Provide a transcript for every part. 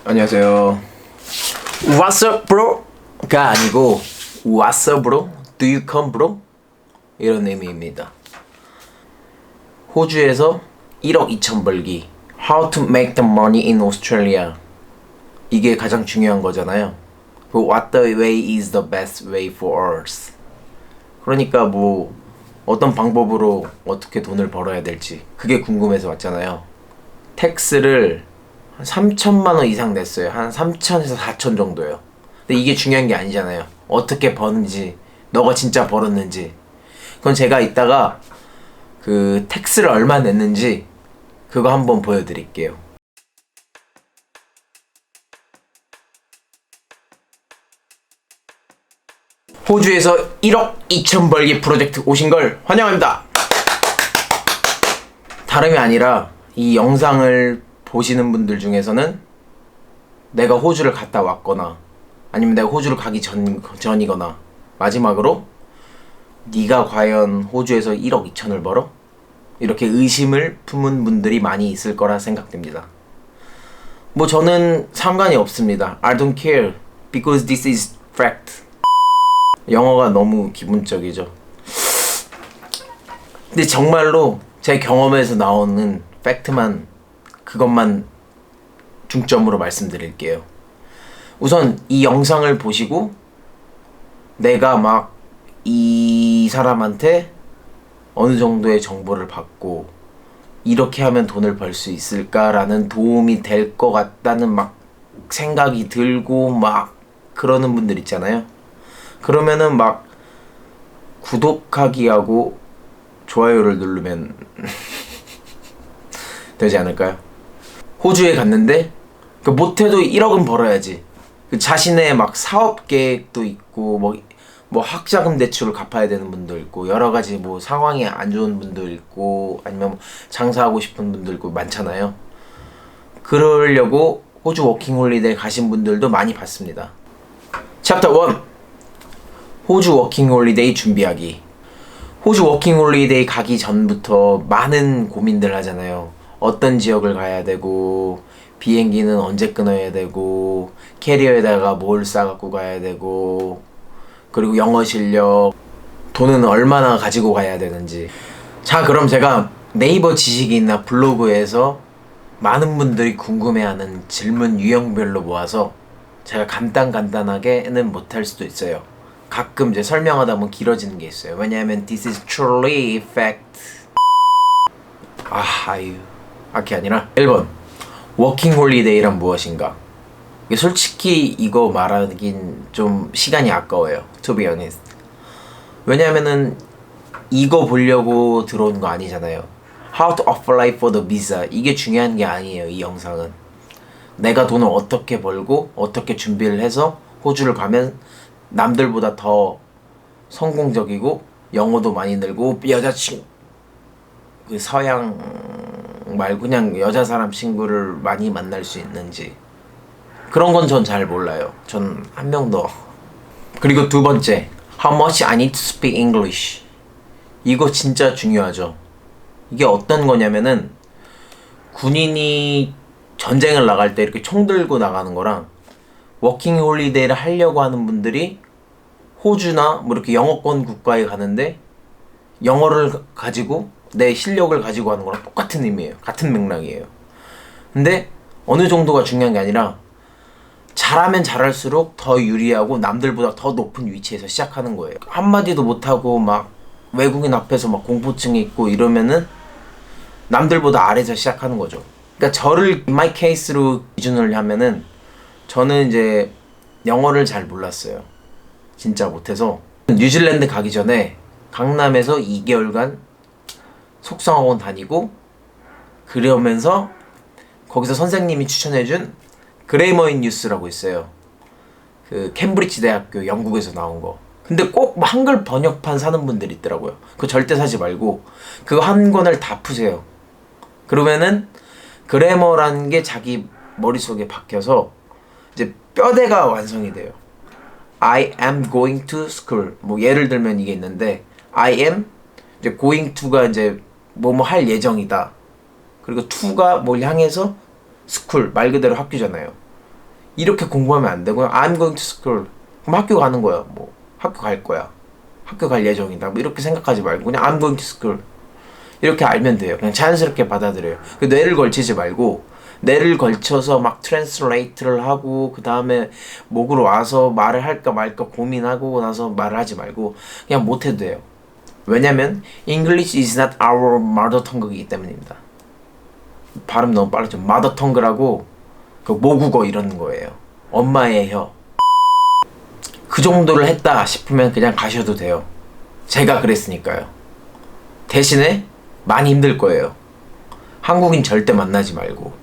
안녕하세요. What's up, bro?가 아니고 What's up, bro? Do you come, bro? 이런 의미입니다. 호주에서 1억 2천 벌기. How to make the money in Australia. 이게 가장 중요한 거잖아요. What the way is the best way for us. 그러니까 뭐 어떤 방법으로 어떻게 돈을 벌어야 될지 그게 궁금해서 왔잖아요. 텍스를 한 3천만 원 이상 냈어요. 한 3천에서 4천 정도요. 근데 이게 중요한 게 아니잖아요. 어떻게 버는지, 너가 진짜 벌었는지. 그건 제가 이따가 그 텍스를 얼마 냈는지 그거 한번 보여드릴게요. 호주에서 1억 2천 벌기 프로젝트 오신 걸 환영합니다. 다름이 아니라 이 영상을 보시는 분들 중에서는 내가 호주를 갔다 왔거나 아니면 내가 호주를 가기 전이거나 마지막으로 네가 과연 호주에서 1억 2천을 벌어? 이렇게 의심을 품은 분들이 많이 있을 거라 생각됩니다. 뭐 저는 상관이 없습니다. I don't care because this is fact. 영어가 너무 기본적이죠. 근데 정말로 제 경험에서 나오는 팩트만 그것만 중점으로 말씀드릴게요. 우선 이 영상을 보시고 내가 막 이 사람한테 어느 정도의 정보를 받고 이렇게 하면 돈을 벌 수 있을까라는 도움이 될 것 같다는 막 생각이 들고 막 그러는 분들 있잖아요. 그러면은 막 구독하기 하고 좋아요를 누르면 되지 않을까요? 호주에 갔는데 못해도 1억은 벌어야지. 자신의 막 사업 계획도 있고 뭐 학자금 대출을 갚아야 되는 분도 있고 여러 가지 뭐 상황이 안 좋은 분도 있고 아니면 뭐 장사하고 싶은 분도 있고 많잖아요. 그러려고 호주 워킹홀리데이 가신 분들도 많이 봤습니다. 챕터 1 호주 워킹홀리데이 준비하기. 호주 워킹홀리데이 가기 전부터 많은 고민들 하잖아요. 어떤 지역을 가야 되고 비행기는 언제 끊어야 되고 캐리어에다가 뭘 싸갖고 가야 되고 그리고 영어 실력 돈은 얼마나 가지고 가야 되는지. 자, 그럼 제가 네이버 지식인이나 블로그에서 많은 분들이 궁금해하는 질문 유형별로 모아서 제가 간단하게는 못할 수도 있어요. 가끔 이제 설명하다 보면 길어지는 게 있어요. 왜냐하면 this is truly fact. 그게 아니라 1번 워킹 홀리데이란 무엇인가. 솔직히 이거 말하긴 좀 시간이 아까워요. To be honest. 왜냐면은 이거 보려고 들어온 거 아니잖아요. How to apply for the visa. 이게 중요한 게 아니에요. 이 영상은 내가 돈을 어떻게 벌고 어떻게 준비를 해서 호주를 가면 남들보다 더 성공적이고 영어도 많이 늘고 여자친구 서양 말고 그냥 여자 사람 친구를 많이 만날 수 있는지 그런 건 전 잘 몰라요. 전 한 명도. 그리고 두 번째 How much I need to speak English. 이거 진짜 중요하죠. 이게 어떤 거냐면은 군인이 전쟁을 나갈 때 이렇게 총 들고 나가는 거랑 워킹 홀리데이를 하려고 하는 분들이 호주나 뭐 이렇게 영어권 국가에 가는데 영어를 가지고 내 실력을 가지고 하는 거랑 똑같은 의미예요. 같은 맥락이에요. 근데 어느 정도가 중요한 게 아니라 잘하면 잘할수록 더 유리하고 남들보다 더 높은 위치에서 시작하는 거예요. 한마디도 못하고 막 외국인 앞에서 막 공포증이 있고 이러면은 남들보다 아래서 시작하는 거죠. 그러니까 저를 my case로 기준을 하면은 저는 이제 영어를 잘 몰랐어요. 진짜 못해서 뉴질랜드 가기 전에 강남에서 2개월간 속성학원 다니고 그러면서 거기서 선생님이 추천해준 그레이머 인 뉴스라고 있어요. 그 캠브리지 대학교 영국에서 나온 거. 근데 꼭 한글 번역판 사는 분들이 있더라고요. 그거 절대 사지 말고 그거 한 권을 다 푸세요. 그러면은 그래머라는 게 자기 머릿속에 박혀서 이제 뼈대가 완성이 돼요. I am going to school. 뭐 예를 들면 이게 있는데 I am 이제 going to가 이제 뭐뭐 할 예정이다. 그리고 to가 뭘 향해서 school 말 그대로 학교잖아요. 이렇게 공부하면 안 되고요. I'm going to school. 그럼 학교 가는 거야. 뭐 학교 갈 거야. 학교 갈 예정이다. 뭐 이렇게 생각하지 말고 그냥 I'm going to school. 이렇게 알면 돼요. 그냥 자연스럽게 받아들여요. 그 뇌를 걸치지 말고 뇌를 걸쳐서 막 트랜스레이트를 하고 그 다음에 목으로 와서 말을 할까 말까 고민하고 나서 말을 하지 말고 그냥 못해도 돼요. 왜냐면 English is not our mother tongue이기 때문입니다. 발음 너무 빠르죠. mother tongue라고 그 모국어 이런 거예요. 엄마의 혀. 그 정도를 했다 싶으면 그냥 가셔도 돼요. 제가 그랬으니까요. 대신에 많이 힘들 거예요. 한국인 절대 만나지 말고.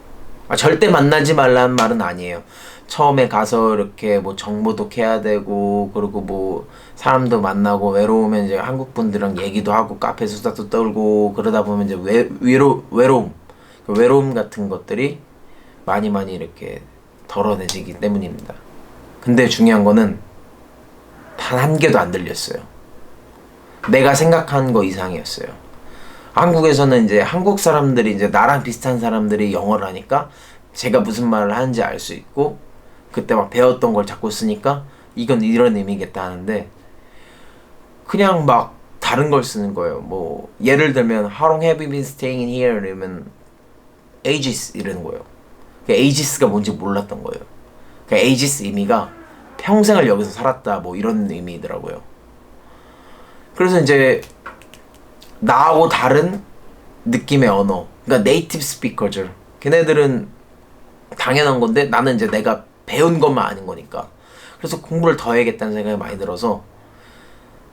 절대 만나지 말라는 말은 아니에요. 처음에 가서 이렇게 뭐 정보도 캐야 되고 그리고 뭐 사람도 만나고 외로우면 이제 한국 분들이랑 얘기도 하고 카페 수다도 떨고 그러다 보면 이제 외로움 같은 것들이 많이 이렇게 덜어내지기 때문입니다. 근데 중요한 거는 단 한 개도 안 들렸어요. 내가 생각한 거 이상이었어요. 한국에서는 이제 한국 사람들이 이제 나랑 비슷한 사람들이 영어를 하니까 제가 무슨 말을 하는지 알 수 있고 그때 막 배웠던 걸 자꾸 쓰니까 이건 이런 의미겠다 하는데 그냥 막 다른 걸 쓰는 거예요. 뭐 예를 들면 How long have you been staying in here? 이러면 ages 이러는 거예요. ages가 뭔지 몰랐던 거예요. ages 의미가 평생을 여기서 살았다 뭐 이런 의미더라고요. 그래서 이제 나하고 다른 느낌의 언어, 그러니까 네이티브 스피커죠. 걔네들은 당연한 건데 나는 이제 내가 배운 것만 아는 거니까. 그래서 공부를 더 해야겠다는 생각이 많이 들어서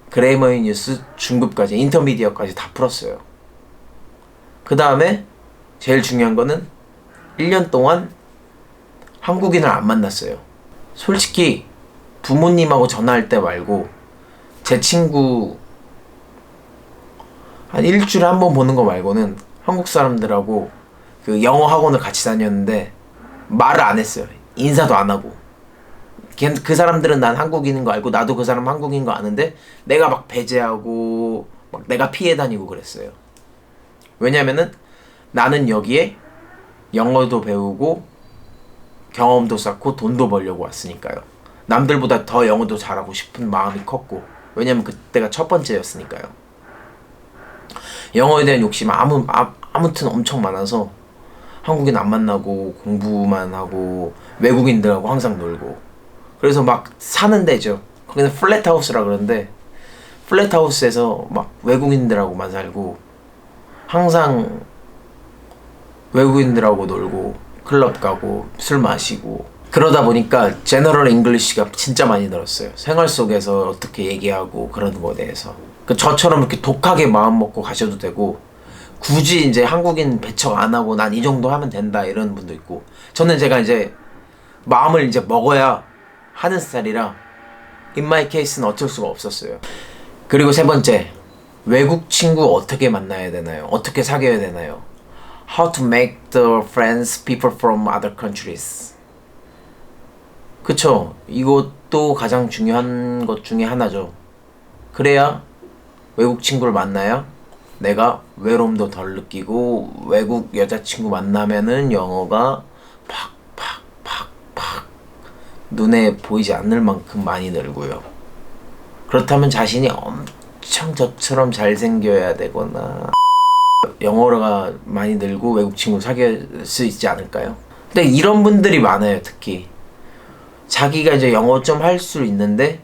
그레이머인 뉴스 중급까지 인터미디어까지 다 풀었어요. 그 다음에 제일 중요한 거는 1년 동안 한국인을 안 만났어요. 솔직히 부모님하고 전화할 때 말고 제 친구 한 일주일에 한 번 보는 거 말고는 한국 사람들하고 그 영어 학원을 같이 다녔는데 말을 안 했어요. 인사도 안 하고. 그 사람들은 난 한국인인 거 알고 나도 그 사람 한국인 거 아는데 내가 막 배제하고 막 내가 피해 다니고 그랬어요. 왜냐면은 나는 여기에 영어도 배우고 경험도 쌓고 돈도 벌려고 왔으니까요. 남들보다 더 영어도 잘하고 싶은 마음이 컸고 왜냐면 그때가 첫 번째였으니까요. 영어에 대한 욕심이 아무튼 엄청 많아서 한국인 안 만나고 공부만 하고 외국인들하고 항상 놀고 그래서 막 사는 데죠. 거기는 플랫하우스라 그러는데 플랫하우스에서 막 외국인들하고만 살고 항상 외국인들하고 놀고 클럽 가고 술 마시고 그러다 보니까 제너럴 잉글리시가 진짜 많이 늘었어요. 생활 속에서 어떻게 얘기하고 그러는 거에 대해서. 저처럼 이렇게 독하게 마음 먹고 가셔도 되고 굳이 이제 한국인 배척 안 하고 난 이 정도 하면 된다 이런 분도 있고 저는 제가 이제 마음을 이제 먹어야 하는 스타일이라 in my case는 어쩔 수가 없었어요. 그리고 세 번째, 외국 친구 어떻게 만나야 되나요? 어떻게 사귀어야 되나요? How to make the friends people from other countries. 그쵸? 이것도 가장 중요한 것 중에 하나죠. 그래야 외국 친구를 만나야 내가 외로움도 덜 느끼고 외국 여자친구 만나면은 영어가 팍팍팍팍 눈에 보이지 않을 만큼 많이 늘고요. 그렇다면 자신이 엄청 저처럼 잘생겨야 되거나 영어가 많이 늘고 외국 친구 사귈 수 있지 않을까요? 근데 이런 분들이 많아요. 특히 자기가 이제 영어 좀 할 수 있는데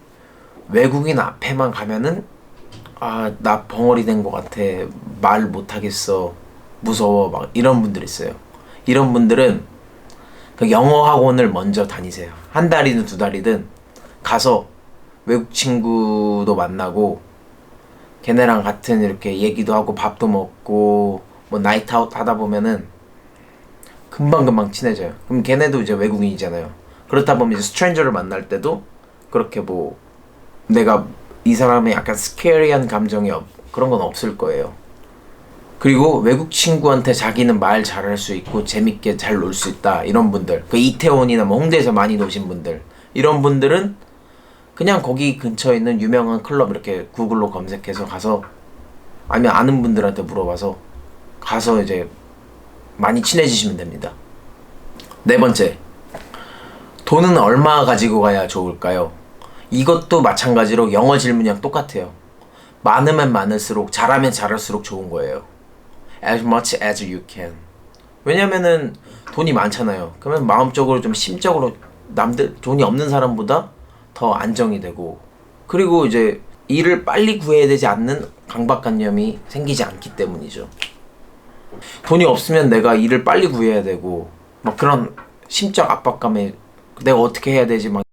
외국인 앞에만 가면은 나 벙어리 된 것 같아, 말 못하겠어, 무서워, 막 이런 분들 있어요. 이런 분들은 그 영어 학원을 먼저 다니세요. 한 달이든 두 달이든 가서 외국 친구도 만나고 걔네랑 같은 이렇게 얘기도 하고 밥도 먹고 뭐 나이트 아웃 하다 보면은 금방 친해져요. 그럼 걔네도 이제 외국인이잖아요. 그렇다 보면 이제 스트레인저를 만날 때도 그렇게 뭐 내가 이 사람의 약간 스케리한 감정이 그런 건 없을 거예요. 그리고 외국 친구한테 자기는 말 잘할 수 있고 재밌게 잘 놀 수 있다 이런 분들, 그 이태원이나 뭐 홍대에서 많이 노신 분들, 이런 분들은 그냥 거기 근처에 있는 유명한 클럽 이렇게 구글로 검색해서 가서 아니면 아는 분들한테 물어봐서 가서 이제 많이 친해지시면 됩니다. 네 번째, 돈은 얼마 가지고 가야 좋을까요? 이것도 마찬가지로 영어 질문이랑 똑같아요. 많으면 많을수록, 잘하면 잘할수록 좋은 거예요. As much as you can. 왜냐면은 돈이 많잖아요. 그러면 마음적으로 좀 심적으로 남들 돈이 없는 사람보다 더 안정이 되고, 그리고 이제 일을 빨리 구해야 되지 않는 강박관념이 생기지 않기 때문이죠. 돈이 없으면 내가 일을 빨리 구해야 되고 막 그런 심적 압박감에 내가 어떻게 해야 되지 막